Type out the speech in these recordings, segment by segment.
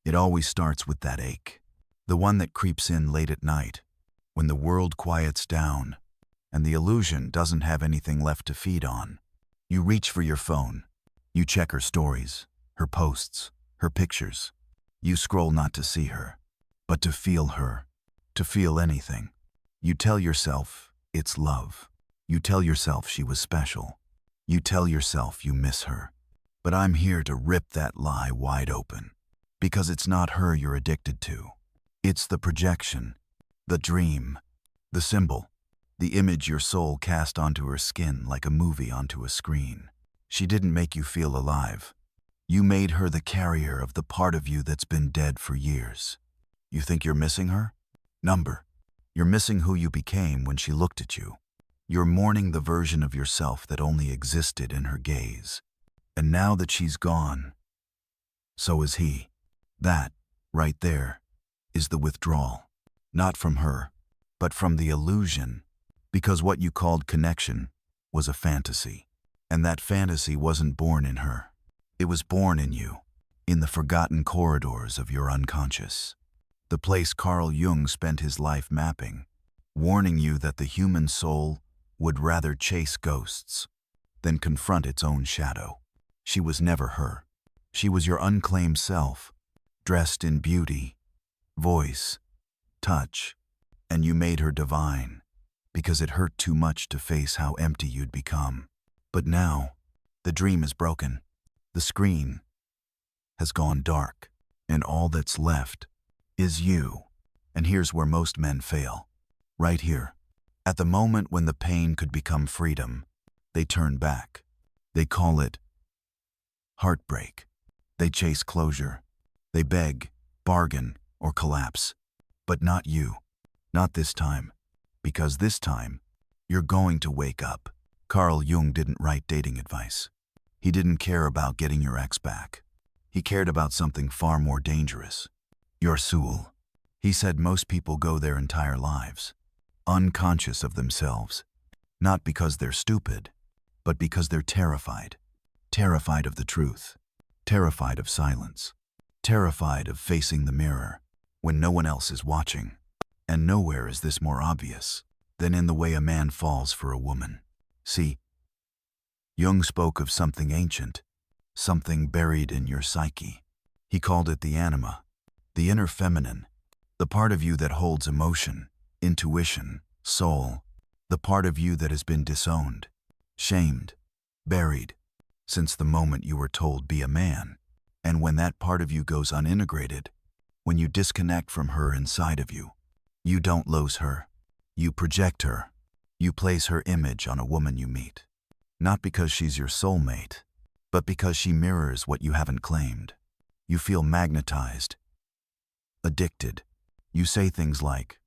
It always starts with that ache. The one that creeps in late at night, when the world quiets down and the illusion doesn't have anything left to feed on. You reach for your phone. You check her stories, her posts, her pictures. You scroll not to see her, but to feel her, to feel anything. You tell yourself it's love. You tell yourself she was special. You tell yourself you miss her. But I'm here to rip that lie wide open. Because it's not her you're addicted to. It's the projection, the dream, the symbol, the image your soul cast onto her skin like a movie onto a screen. She didn't make you feel alive. You made her the carrier of the part of you that's been dead for years. You think you're missing her? You're missing who you became when she looked at you. You're mourning the version of yourself that only existed in her gaze. And now that she's gone, so is he. That, right there, is the withdrawal. Not from her, but from the illusion. Because what you called connection was a fantasy. And that fantasy wasn't born in her. It was born in you, in the forgotten corridors of your unconscious. The place Carl Jung spent his life mapping, warning you that the human soul would rather chase ghosts than confront its own shadow. She was never her. She was your unclaimed self, dressed in beauty, voice, touch, and you made her divine because it hurt too much to face how empty you'd become. But now, the dream is broken. The screen has gone dark, and all that's left is you. And here's where most men fail. Right here. At the moment when the pain could become freedom, they turn back. They call it heartbreak. They chase closure. They beg, bargain, or collapse. But not you. Not this time. Because this time, you're going to wake up. Carl Jung didn't write dating advice. He didn't care about getting your ex back. He cared about something far more dangerous. Your soul. He said most people go their entire lives, unconscious of themselves. Not because they're stupid, but because they're terrified. Terrified of the truth. Terrified of silence. Terrified of facing the mirror when no one else is watching. And nowhere is this more obvious than in the way a man falls for a woman. See, Jung spoke of something ancient, something buried in your psyche. He called it the anima, the inner feminine, the part of you that holds emotion, intuition, soul, the part of you that has been disowned, shamed, buried, since the moment you were told be a man. And when that part of you goes unintegrated, when you disconnect from her inside of you, you don't lose her. You project her. You place her image on a woman you meet. Not because she's your soulmate, but because she mirrors what you haven't claimed. You feel magnetized, addicted. You say things like,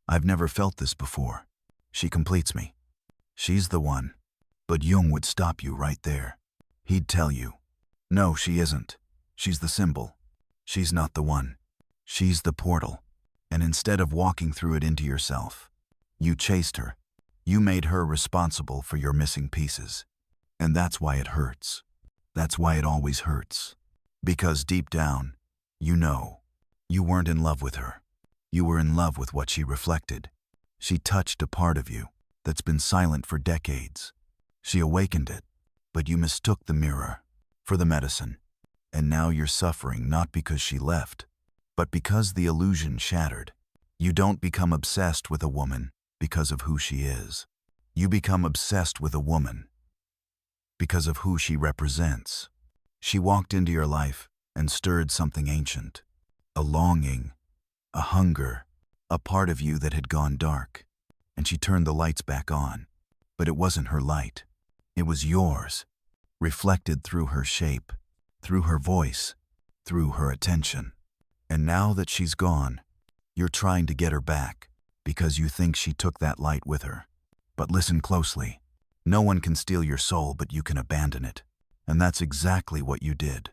"I've never felt this before. She completes me. She's the one." But Jung would stop you right there. He'd tell you, "No, she isn't. She's the symbol. She's not the one. She's the portal." And instead of walking through it into yourself, you chased her. You made her responsible for your missing pieces. And that's why it hurts. That's why it always hurts. Because deep down, you know, you weren't in love with her. You were in love with what she reflected. She touched a part of you that's been silent for decades. She awakened it, but you mistook the mirror for the medicine. And now you're suffering not because she left, but because the illusion shattered. You don't become obsessed with a woman because of who she is. You become obsessed with a woman because of who she represents. She walked into your life and stirred something ancient, a longing, a hunger, a part of you that had gone dark. And she turned the lights back on. But it wasn't her light. It was yours, reflected through her shape, through her voice, through her attention. And now that she's gone, you're trying to get her back because you think she took that light with her. But listen closely. No one can steal your soul, but you can abandon it. And that's exactly what you did.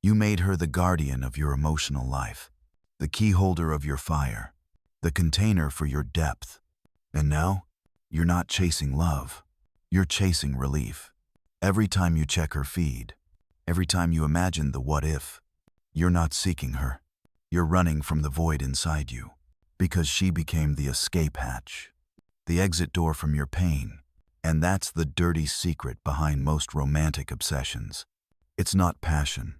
You made her the guardian of your emotional life, the key holder of your fire, the container for your depth. And now, you're not chasing love. You're chasing relief. Every time you check her feed, every time you imagine the what if, you're not seeking her. You're running from the void inside you, because she became the escape hatch, the exit door from your pain. And that's the dirty secret behind most romantic obsessions. It's not passion.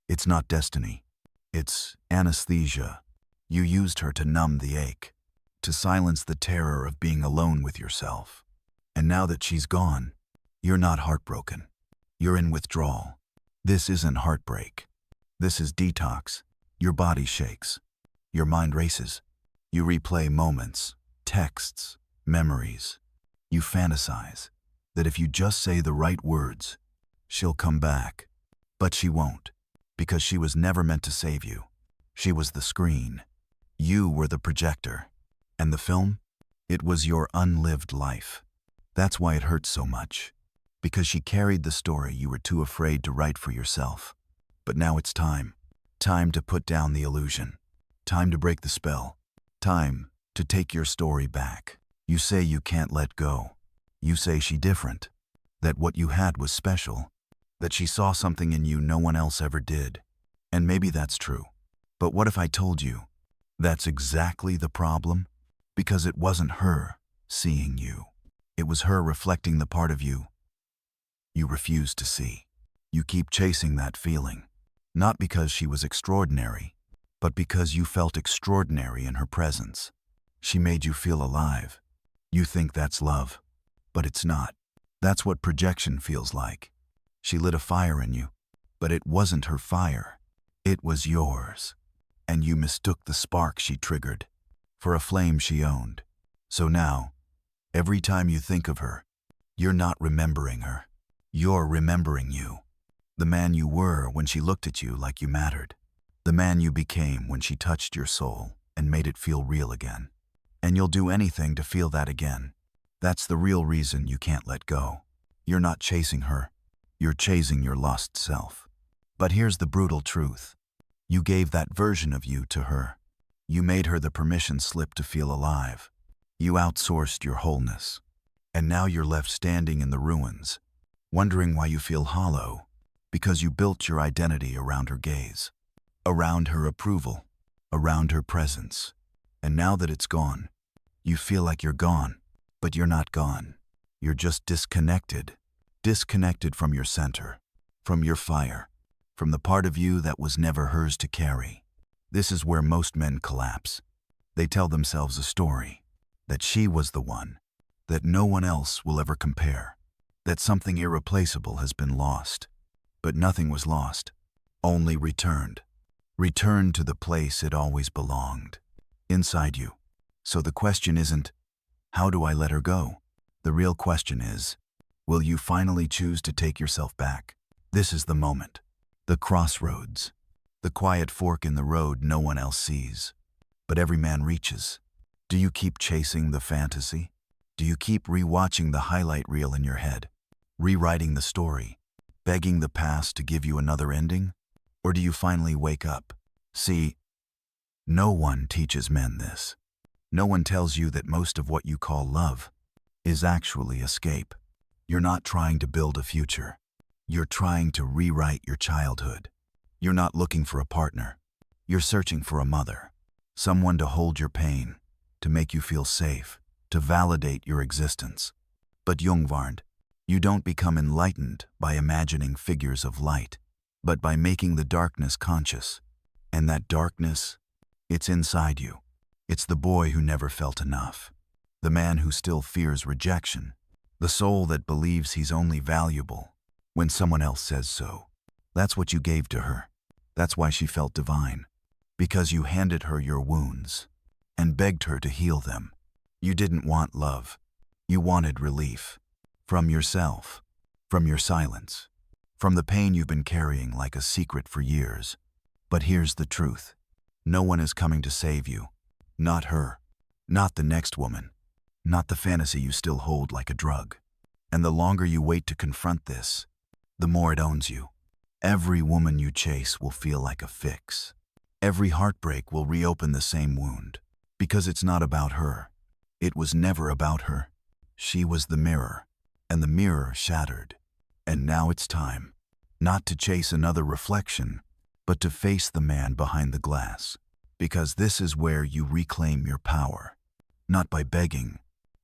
It's not destiny. It's anesthesia. You used her to numb the ache, to silence the terror of being alone with yourself. And now that she's gone, you're not heartbroken. You're in withdrawal. This isn't heartbreak. This is detox. Your body shakes. Your mind races. You replay moments, texts, memories. You fantasize that if you just say the right words, she'll come back. But she won't, because she was never meant to save you. She was the screen. You were the projector. And the film? It was your unlived life. That's why it hurts so much. Because she carried the story you were too afraid to write for yourself. But now it's time. Time to put down the illusion. Time to break the spell. Time to take your story back. You say you can't let go. You say she different. That what you had was special. That she saw something in you no one else ever did. And maybe that's true. But what if I told you that's exactly the problem? Because it wasn't her seeing you. It was her reflecting the part of you you refuse to see. You keep chasing that feeling, not because she was extraordinary, but because you felt extraordinary in her presence. She made you feel alive. You think that's love, but it's not. That's what projection feels like. She lit a fire in you, but it wasn't her fire. It was yours. And you mistook the spark she triggered for a flame she owned. So now, every time you think of her, you're not remembering her. You're remembering you. The man you were when she looked at you like you mattered. The man you became when she touched your soul and made it feel real again. And you'll do anything to feel that again. That's the real reason you can't let go. You're not chasing her. You're chasing your lost self. But here's the brutal truth. You gave that version of you to her. You made her the permission slip to feel alive. You outsourced your wholeness. And now you're left standing in the ruins, wondering why you feel hollow, because you built your identity around her gaze, around her approval, around her presence. And now that it's gone, you feel like you're gone, but you're not gone. You're just disconnected. Disconnected from your center, from your fire, from the part of you that was never hers to carry. This is where most men collapse. They tell themselves a story, that she was the one, that no one else will ever compare, that something irreplaceable has been lost. But nothing was lost, only returned. Returned to the place it always belonged, inside you. So the question isn't, how do I let her go? The real question is, will you finally choose to take yourself back? This is the moment, the crossroads, the quiet fork in the road no one else sees, but every man reaches. Do you keep chasing the fantasy? Do you keep rewatching the highlight reel in your head, rewriting the story, begging the past to give you another ending? Or do you finally wake up? See, no one teaches men this. No one tells you that most of what you call love is actually escape. You're not trying to build a future. You're trying to rewrite your childhood. You're not looking for a partner. You're searching for a mother, someone to hold your pain, to make you feel safe, to validate your existence. But Jungvarnd, you don't become enlightened by imagining figures of light, but by making the darkness conscious. And that darkness, it's inside you. It's the boy who never felt enough, the man who still fears rejection, the soul that believes he's only valuable when someone else says so. That's what you gave to her. That's why she felt divine, because you handed her your wounds and begged her to heal them. You didn't want love. You wanted relief. From yourself, from your silence, from the pain you've been carrying like a secret for years. But here's the truth. No one is coming to save you. Not her. Not the next woman. Not the fantasy you still hold like a drug. And the longer you wait to confront this, the more it owns you. Every woman you chase will feel like a fix. Every heartbreak will reopen the same wound. Because it's not about her. It was never about her. She was the mirror. And the mirror shattered. And now it's time, not to chase another reflection, but to face the man behind the glass. Because this is where you reclaim your power. Not by begging,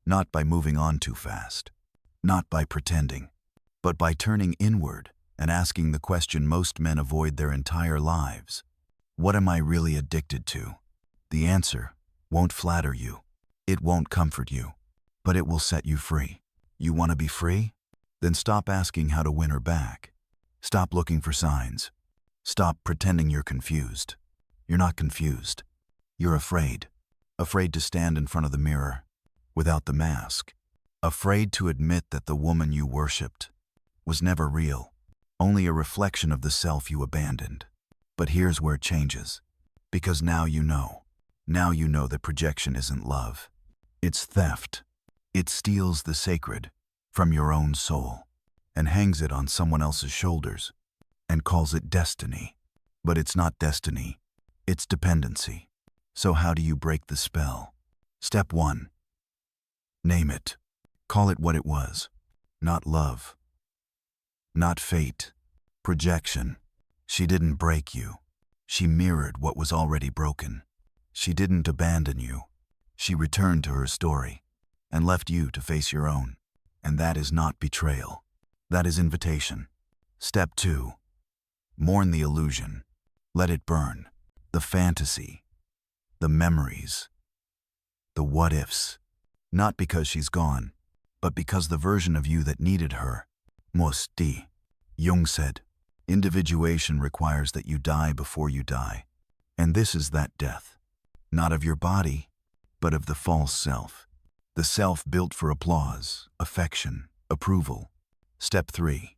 not by moving on too fast, not by pretending, but by turning inward and asking the question most men avoid their entire lives. What am I really addicted to? The answer won't flatter you. It won't comfort you, but it will set you free. You want to be free? Then stop asking how to win her back. Stop looking for signs. Stop pretending you're confused. You're not confused. You're afraid. Afraid to stand in front of the mirror without the mask. Afraid to admit that the woman you worshipped was never real, only a reflection of the self you abandoned. But here's where it changes. Because now you know. Now you know that projection isn't love. It's theft. It steals the sacred from your own soul and hangs it on someone else's shoulders and calls it destiny. But it's not destiny. It's dependency. So how do you break the spell? Step 1. Name it. Call it what it was. Not love. Not fate. Projection. She didn't break you. She mirrored what was already broken. She didn't abandon you. She returned to her story and left you to face your own. And that is not betrayal. That is invitation. Step 2. Mourn the illusion. Let it burn. The fantasy. The memories. The what-ifs. Not because she's gone, but because the version of you that needed her must die. Jung said, individuation requires that you die before you die. And this is that death. Not of your body, but of the false self. The self built for applause, affection, approval. Step 3.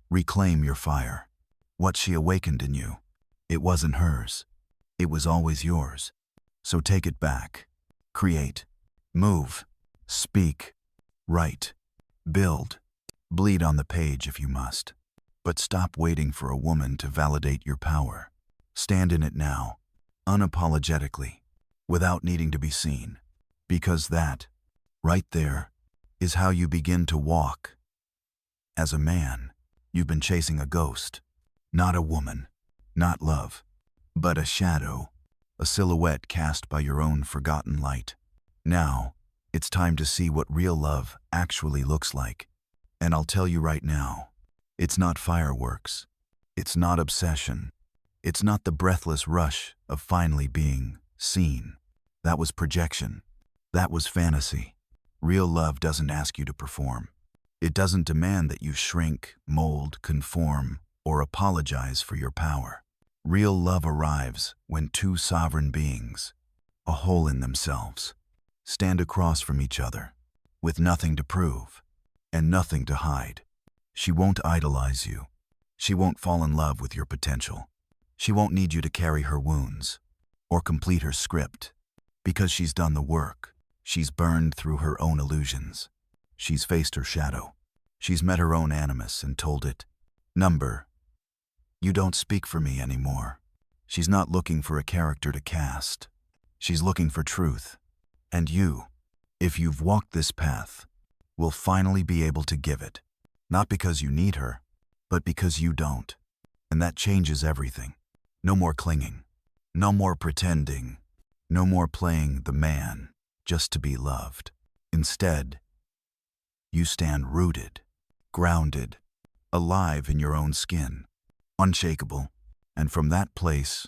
Reclaim your fire. What she awakened in you, it wasn't hers. It was always yours. So take it back. Create. Move. Speak. Write. Build. Bleed on the page if you must. But stop waiting for a woman to validate your power. Stand in it now, unapologetically, without needing to be seen. Because that, right there, is how you begin to walk. As a man, you've been chasing a ghost. Not a woman, not love, but a shadow, a silhouette cast by your own forgotten light. Now, it's time to see what real love actually looks like. And I'll tell you right now, it's not fireworks. It's not obsession. It's not the breathless rush of finally being seen. That was projection. That was fantasy. Real love doesn't ask you to perform. It doesn't demand that you shrink, mold, conform, or apologize for your power. Real love arrives when two sovereign beings, a whole in themselves, stand across from each other, with nothing to prove and nothing to hide. She won't idolize you. She won't fall in love with your potential. She won't need you to carry her wounds or complete her script, because she's done the work. She's burned through her own illusions. She's faced her shadow. She's met her own animus and told it, "Number, you don't speak for me anymore." She's not looking for a character to cast. She's looking for truth. And you, if you've walked this path, will finally be able to give it. Not because you need her, but because you don't. And that changes everything. No more clinging. No more pretending. No more playing the man just to be loved. Instead, you stand rooted, grounded, alive in your own skin, unshakable. And from that place,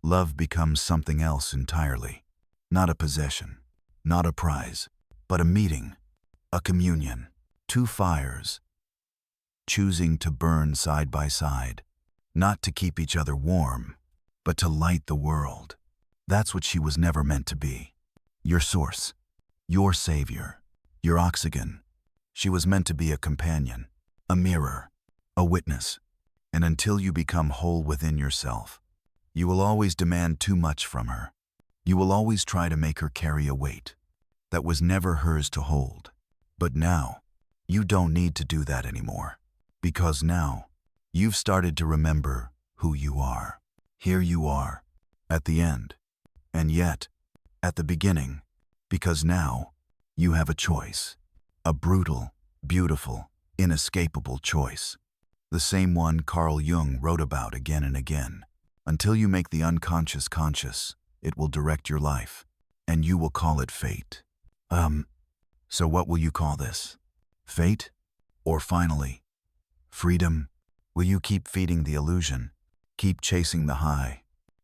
love becomes something else entirely. Not a possession, not a prize, but a meeting, a communion, two fires, choosing to burn side by side, not to keep each other warm, but to light the world. That's what she was never meant to be. Your source, your savior, your oxygen. She was meant to be a companion, a mirror, a witness. And until you become whole within yourself, you will always demand too much from her. You will always try to make her carry a weight that was never hers to hold. But now, you don't need to do that anymore. Because now, you've started to remember who you are. Here you are, at the end, and yet, at the beginning, because now, you have a choice. A brutal, beautiful, inescapable choice. The same one Carl Jung wrote about again and again. Until you make the unconscious conscious, it will direct your life, and you will call it fate. So what will you call this? Fate? Or finally, freedom? Will you keep feeding the illusion? Keep chasing the high?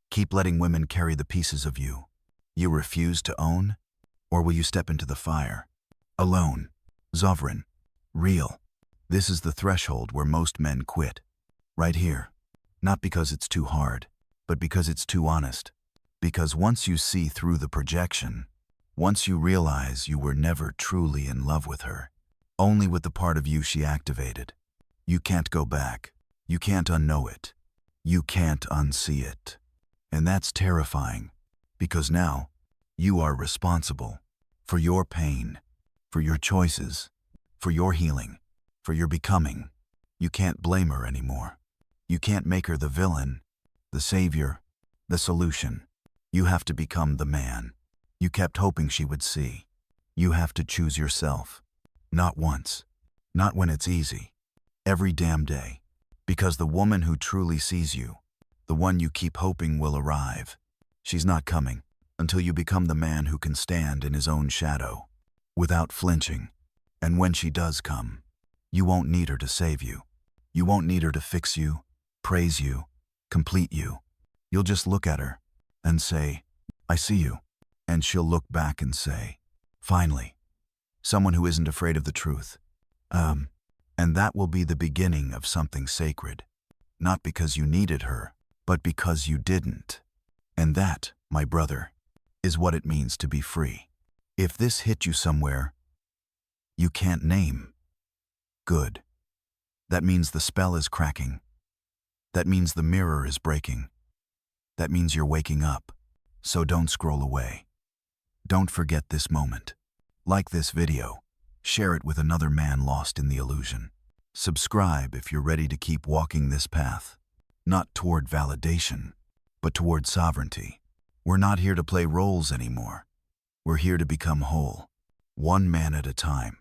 Keep letting women carry the pieces of you you refuse to own? Or will you step into the fire? Alone, sovereign, real. This is the threshold where most men quit. Right here. Not because it's too hard, but because it's too honest. Because once you see through the projection, once you realize you were never truly in love with her, only with the part of you she activated, you can't go back. You can't unknow it. You can't unsee it. And that's terrifying, because now you are responsible for your pain, for your choices, for your healing, for your becoming. You can't blame her anymore. You can't make her the villain, the savior, the solution. You have to become the man you kept hoping she would see. You have to choose yourself. Not once. Not when it's easy. Every damn day. Because the woman who truly sees you, the one you keep hoping will arrive, she's not coming until you become the man who can stand in his own shadow, without flinching. And when she does come, you won't need her to save you. You won't need her to fix you, praise you, complete you. You'll just look at her and say, I see you. And she'll look back and say, finally, someone who isn't afraid of the truth. And that will be the beginning of something sacred. Not because you needed her, but because you didn't. And that, my brother, is what it means to be free. If this hit you somewhere you can't name, good. That means the spell is cracking. That means the mirror is breaking. That means you're waking up. So don't scroll away. Don't forget this moment. Like this video. Share it with another man lost in the illusion. Subscribe if you're ready to keep walking this path. Not toward validation, but toward sovereignty. We're not here to play roles anymore. We're here to become whole, one man at a time.